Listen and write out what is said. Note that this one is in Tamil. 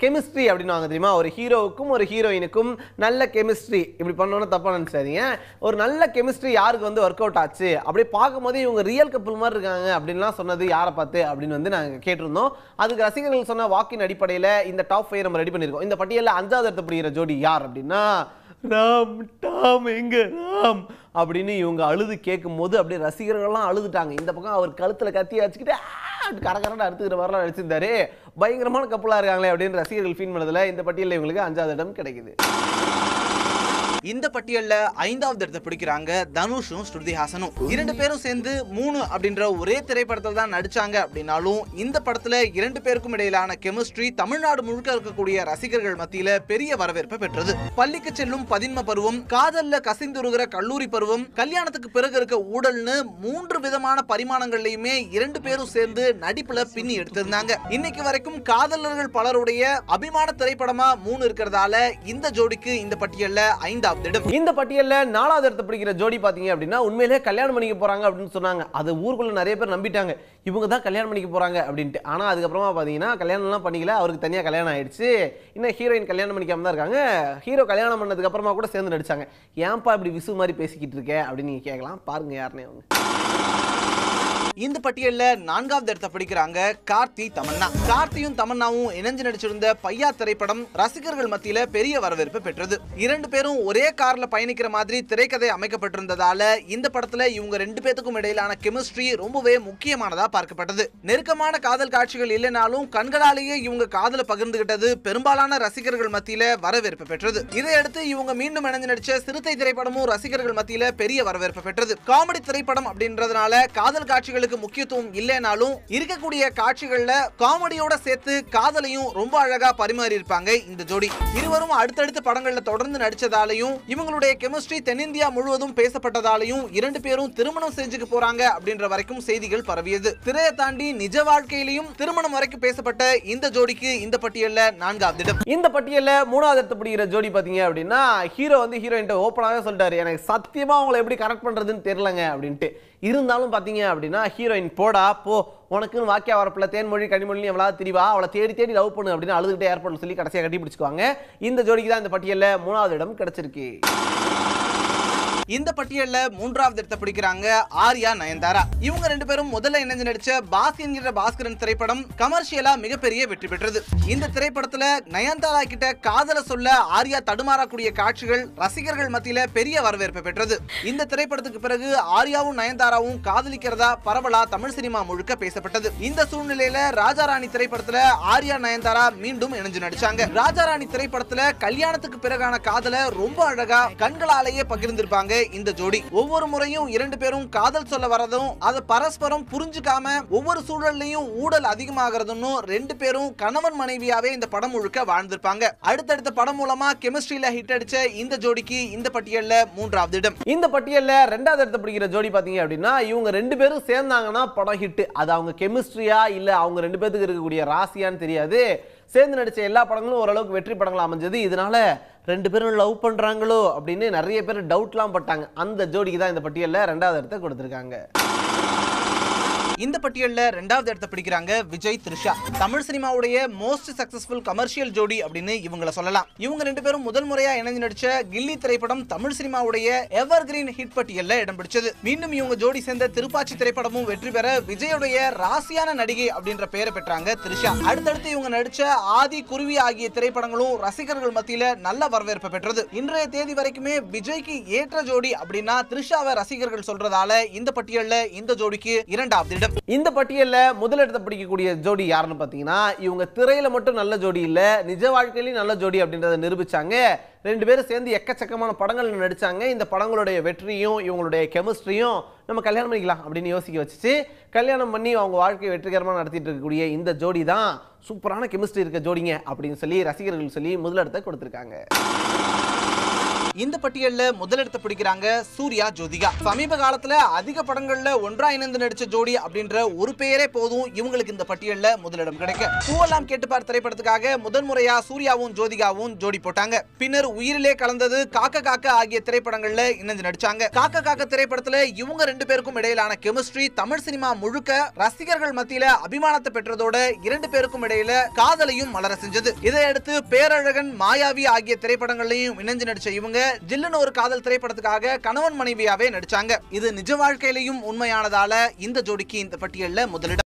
கெமிஸ்ட்ரி அப்படின்னு வாங்க தெரியுமா, ஒரு ஹீரோவுக்கும் ஒரு ஹீரோயினுக்கும் நல்ல கெமிஸ்ட்ரி, இப்படி பண்ணோன்னா தப்பா நினைச்சாதீங்க. ஒரு நல்ல கெமிஸ்ட்ரி யாருக்கு வந்து ஒர்க் அவுட் ஆச்சு, அப்படியே பார்க்கும்போது இவங்க ரியல் கப்புள் மாதிரி இருக்காங்க அப்படின்லாம் சொன்னது யாரை பார்த்து அப்படின்னு வந்து நாங்கள் கேட்டிருந்தோம். அதுக்கு ரசிகர்கள் சொன்ன வாக்கின் அடிப்படையில் இந்த டாப் 5 நம்ம ரெடி பண்ணியிருக்கோம். இந்த பட்டியலில் 5வது இடத்தை பிடிக்கிற ஜோடி யார் அப்படின்னா ராம். டாம் எங்க ராம் அப்படின்னு இவங்க அழுது கேட்கும் போது அப்படியே ரசிகர்கள்லாம் அழுதுட்டாங்க. இந்த பக்கம் அவர் கழுத்துல கத்தி வச்சுக்கிட்டு கரகரன்னு அறுத்துக்கிற மாதிரிலாம் நடிச்சிருந்தாரு. பயங்கரமான கப்பலா இருக்காங்களே அப்படின்னு ரசிகர்கள் ஃபீல் பண்ணதுல இந்த பட்டியலில் இவங்களுக்கு 5வது இடம் கிடைக்குது. இந்த பட்டியல்ல 5வது இடத்தை பிடிக்கிறாங்க தனுஷும் ஸ்ருதி ஹாசனும். 2 பேரும் சேர்ந்து 3 அப்படின்ற ஒரே திரைப்படத்தில் தான் நடிச்சாங்க அப்படின்னாலும் இந்த படத்துல 2 பேருக்கும் இடையிலான கெமிஸ்ட்ரி தமிழ்நாடு முழுக்க இருக்கக்கூடிய ரசிகர்கள் மத்தியில பெரிய வரவேற்பை பெற்றது. பள்ளிக்கு செல்லும் பதின்ம பருவம், காதல்ல கசிந்துருகிற கல்லூரி பருவம், கல்யாணத்துக்கு பிறகு இருக்க ஊழல்னு 3 விதமான பரிமாணங்கள்லயுமே 2 பேரும் சேர்ந்து நடிப்புல பின்னி எடுத்திருந்தாங்க. இன்னைக்கு வரைக்கும் காதலர்கள் பலருடைய அபிமான திரைப்படமா 3 இருக்கிறதால இந்த ஜோடிக்கு இந்த பட்டியல்ல 5வது. இந்த பட்டியல்ல 4வது இடத்தை பிடிக்கிற ஜோடி பாத்தீங்க அப்படின்னா உண்மையிலே கல்யாணம் பண்ணிக்க போறாங்க அப்படின்னு சொன்னாங்க. அது ஊருக்குள்ள நிறைய பேர் நம்பிட்டாங்க, இவங்க தான் கல்யாணம் பண்ணிக்க போறாங்க அப்படின்ட்டு. ஆனா அதுக்கப்புறமா பாத்தீங்கன்னா கல்யாணம் எல்லாம் பண்ணிக்கல, அவருக்கு தனியா கல்யாணம் ஆயிடுச்சு. இன்னும் ஹீரோயின் கல்யாணம் பண்ணிக்காம தான் இருக்காங்க. ஹீரோ கல்யாணம் பண்ணதுக்கு அப்புறமா கூட சேர்ந்து நடிச்சாங்க. ஏன்பா இப்படி விசு மாதிரி பேசிக்கிட்டு இருக்க அப்படின்னு நீங்க கேட்கலாம். பாருங்க யாருனே அவங்க. இந்த பட்டியல்ல 4வது இடத்தை பிடிக்கிறாங்க கார்த்தி தமன்னா. கார்த்தியும் தமன்னாவும் இணைஞ்சு நடிச்சிருந்த பையா திரைப்படம் ரசிகர்கள் மத்தியில பெரிய வரவேற்பு பெற்றது. 2 பேரும் ஒரே கார்ல பயணிக்கிற மாதிரி திரைக்கதை அமைக்கப்பட்டிருந்ததால இந்த படத்துல இவங்க 2 பேத்துக்கும் இடையிலான கெமிஸ்ட்ரி ரொம்பவே முக்கியமானதா பார்க்கப்பட்டது. நெருக்கமான காதல் காட்சிகள் இல்லைனாலும் கண்களாலேயே இவங்க காதலை பகிர்ந்துகிட்டது பெரும்பாலான ரசிகர்கள் மத்தியில வரவேற்பு பெற்றது. இதையடுத்து இவங்க மீண்டும் இணைஞ்சு நடிச்ச சிறுத்தை திரைப்படமும் ரசிகர்கள் மத்தியில பெரிய வரவேற்பு பெற்றது. காமெடி திரைப்படம் அப்படின்றதுனால காதல் காட்சிகள் முக்கியத்துவம் இல்லைனாலும் இருக்கக்கூடிய காட்சிகள்ல காமெடியோட சேர்த்து காதலையும் ரொம்ப அழகா பரிமாறி இருப்பாங்க இந்த ஜோடி. இருவரும் அடுத்தடுத்த படங்கள்ல தொடர்ந்து நடிச்சதாலையும் இவங்களுடைய கெமிஸ்ட்ரி தென்னிந்தியா முழுவதும் பேசப்பட்டதாலையும் 2 பேரும் திருமணம் செஞ்சுக்க போறாங்க அப்படின்ற வரைக்கும் செய்திகள் பரவியது. திரையை தாண்டி நிஜ வாழ்க்கையிலையும் திருமணம் வரைக்கும் பேசப்பட்ட இந்த ஜோடிக்கு இந்த பட்டியல்ல 4வது இடம். இந்த பட்டியல்ல 3வது இடத்தை பிடிக்கிற ஜோடி பாத்தீங்க அப்படின்னா ஹீரோ வந்து ஹீரோயின் ஓப்பனாவே சொல்லிட்டாரு, எனக்கு சத்தியமா அவங்களை எப்படி கரெக்ட் பண்றதுன்னு தெரியலங்க அப்படின்ட்டு. இருந்தாலும் பாத்தீங்க அப்படின்னா ஹீரோயின் போடா போ, உனக்குன்னு வாக்கியா வரப்பில்ல தேன்மொழி கனிமொழி எவ்வளவு திரிவா, அவளை தேடி தேடி லவ் பண்ணு அப்படின்னு அழுதுகிட்டே ஏர்போர்ட்ல சொல்லி கடைசியா கட்டி பிடிச்சுக்குவாங்க. இந்த ஜோடிக்கு தான் இந்த பட்டியல்ல 3வது இடம் கிடைச்சிருக்கு. இந்த பட்டியல்ல 3வது இடத்தை பிடிக்கிறாங்க ஆர்யா நயன்தாரா. இவங்க 2 பேரும் முதல்ல இணைஞ்சு நடிச்ச பாஸ் என்கிற பாஸ்கரன் திரைப்படம் கமர்ஷியலா மிகப்பெரிய வெற்றி பெற்றது. இந்த திரைப்படத்துல நயன்தாரா கிட்ட காதல சொல்ல ஆர்யா தடுமாறக்கூடிய காட்சிகள் ரசிகர்கள் மத்தியில பெரிய வரவேற்பு பெற்றது. இந்த திரைப்படத்துக்கு பிறகு ஆர்யாவும் நயன்தாராவும் காதலிக்கிறதா பரவலா தமிழ் சினிமா முழுக்க பேசப்பட்டது. இந்த சூழ்நிலையில ராஜாராணி திரைப்படத்துல ஆர்யா நயன்தாரா மீண்டும் இணைஞ்சு நடிச்சாங்க. ராஜாராணி திரைப்படத்துல கல்யாணத்துக்கு பிறகான காதல ரொம்ப அழகா கண்களாலேயே பகிர்ந்திருப்பாங்க இந்த ஜோடி. ஒவ்வொரு முறையும் 2 பேரும் காதல் சொல்ல வரதும் அதை பரஸ்பரம் புரிஞ்சுக்காம ஒவ்வொரு சூழல்லையும் ஊழல் அதிகமாகிறதும் 2 பேரும் கணவன் மனைவியாவே இந்த படம் முழுக்க வாழ்ந்திருப்பாங்க. அடுத்தடுத்த படம் மூலமா கெமிஸ்ட்ரியில ஹிட் அடிச்ச இந்த ஜோடிக்கு இந்த பட்டியல்ல 3வது இடம். இந்த பட்டியல்ல 2வது இடத்தை பிடிக்கிற ஜோடி பாத்தீங்க அப்படின்னா இவங்க 2 பேரும் சேர்ந்தாங்கன்னா படம் ஹிட். அது அவங்க கெமிஸ்ட்ரியா இல்ல அவங்க 2 பேருக்கு இருக்கக்கூடிய ராசியான்னு தெரியாது. சேர்ந்து நடிச்ச எல்லா படங்களும் ஓரளவுக்கு வெற்றி படங்களா அமைஞ்சது. இதனால 2 பேரும் லவ் பண்றாங்களோ அப்படின்னு நிறைய பேர் டவுட்லாம் பட்டாங்க. அந்த ஜோடிக்கு தான் இந்த பட்டியல்ல 2வது இடத்தை கொடுத்திருக்காங்க. இந்த பட்டியல்ல 2வது இடத்தை பிடிக்கிறாங்க விஜய் த்ரிஷா. தமிழ் சினிமாவுடைய மோஸ்ட் சக்சஸ்ஃபுல் கமர்ஷியல் ஜோடி அப்படின்னு இவங்களை சொல்லலாம். இவங்க 2 பேரும் முதல் முறையா இணைஞ்சு நடிச்ச கில்லி திரைப்படம் தமிழ் சினிமாவுடைய எவர் கிரீன் ஹிட் பட்டியல்ல இடம் பிடிச்சது. மீண்டும் இவங்க ஜோடி சேர்ந்த திருப்பாச்சி திரைப்படமும் வெற்றி பெற விஜயுடைய ராசியான நடிகை அப்படின்ற பெயரை பெற்றாங்க த்ரிஷா. அடுத்தடுத்து இவங்க நடிச்ச ஆதி, குருவி ஆகிய திரைப்படங்களும் ரசிகர்கள் மத்தியில நல்ல வரவேற்பு பெற்றது. இன்றைய தேதி வரைக்குமே விஜய்க்கு ஏற்ற ஜோடி அப்படின்னா த்ரிஷாவை ரசிகர்கள் சொல்றதால இந்த பட்டியல்ல இந்த ஜோடிக்கு 2வது இடம். இந்த பட்டியல்ல முதலிடத்தை பிடிக்கக்கூடிய ஜோடி யாருன்னு பாத்தீங்கன்னா இவங்க திரையில மட்டும் நல்ல ஜோடி இல்ல, நிஜ வாழ்க்கையிலும் நல்ல ஜோடி அப்படின்றத நிரூபிச்சாங்க. 2 பேரும் சேர்ந்து எக்கச்சக்கமான படங்கள் நடிச்சாங்க. இந்த படங்களுடைய வெற்றியும் இவங்களுடைய கெமிஸ்ட்ரியும் நம்ம கல்யாணம் பண்ணிக்கலாம் அப்படின்னு யோசிக்க வச்சுச்சு. கல்யாணம் பண்ணி அவங்க வாழ்க்கையை வெற்றிகரமாக நடத்திட்டு இருக்கக்கூடிய இந்த ஜோடி தான் சூப்பரான கெமிஸ்ட்ரி இருக்க ஜோடிங்க அப்படின்னு சொல்லி ரசிகர்கள் சொல்லி முதலிடத்தை கொடுத்திருக்காங்க. இந்த பட்டியல்ல முதலிடத்தை பிடிக்கிறாங்க சூர்யா ஜோதிகா. சமீப காலத்துல அதிக படங்கள்ல ஒன்றா இணைந்து நடிச்ச ஜோடி அப்படின்ற ஒரு பெயரே போதும் இவங்களுக்கு இந்த பட்டியல்ல முதலிடம் கிடைக்க. பூவெல்லாம் கேட்டுப்பார் திரைப்படத்துக்காக முதன்முறையா சூர்யாவும் ஜோதிகாவும் ஜோடி போட்டாங்க. பின்னர் உயிரிலே கலந்தது, காக்க காக்க ஆகிய திரைப்படங்கள்ல இணைந்து நடிச்சாங்க. காக்க காக்க திரைப்படத்துல இவங்க ரெண்டு பேருக்கும் இடையிலான கெமிஸ்ட்ரி தமிழ் சினிமா முழுக்க ரசிகர்கள் மத்தியில அபிமானத்தை பெற்றதோட இரண்டு பேருக்கும் இடையில காதலையும் மலர செஞ்சது. இதையடுத்து பேரழகன், மாயாவி ஆகிய திரைப்படங்களையும் இணைஞ்சு நடிச்ச இவங்க ஜில்லுன்னு ஒரு காதல் திரைப்படத்துக்காக கணவன் மனைவியாவே நடிச்சாங்க. இது நிஜ வாழ்க்கையிலையும் உண்மையானதால இந்த ஜோடிக்கு இந்த பட்டியல்ல முதலிடம்.